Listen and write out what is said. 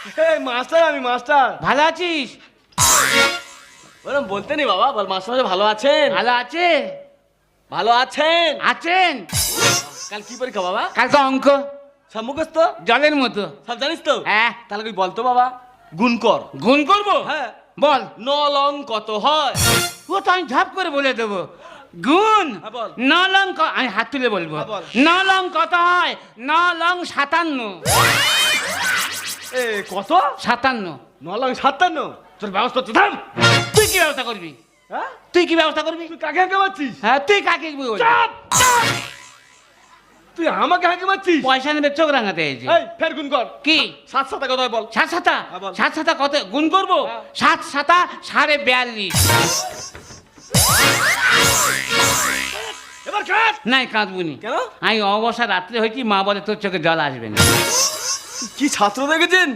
Master, আমি master. ভালো আছিস? ওরকম বলতে নেই বাবা, বল মাস্টার ভালো আছেন? ভালো আছে? ভালো আছেন? আছেন? কাল কি পরীক্ষা বাবা? কালকে অঙ্ক সব মুখস্থ? জলের মতো। সব জানিস তো? হ্যাঁ। তাহলে তুই বলতো বাবা, গুণ কর। গুণ করবো? হ্যাঁ। বল। 9 লং কত হয়? ও তো আমি ঝাপ করে বলে দেবো। গুণ হ্যাঁ, বল। 9 লং আমি হাত তুলে বলবো। হ্যাঁ, বল। 9 লং কত হয়? 9 লং 57। এ কত? 57। 9 লং 57। তোর ব্যবস্থা তো থাম। তুই কি ব্যবস্থা করবি? হ্যাঁ? তুই কি ব্যবস্থা করবি? তুই কাকে হাঁকে মারছিস? হ্যাঁ, তুই কাকে বলবি? চাপ! তুই আমাকে হাঁকে মারছিস? পয়সা নেবে চোখ রাঙাতে এসে। এই ফের গুণ কর। কি? 7 7 কত হয় বল? 7 7 হ্যাঁ, বল। 7 7 কত গুণ করবো? হ্যাঁ। 7 7 42.5। এবার কাট। নাই কাঁদবুনি। কেন? আমি অবসর রাত্রে হয়েছি, মা বলে তোর চোখে জল আসবে না। কি ছাত্র দেখেছেন?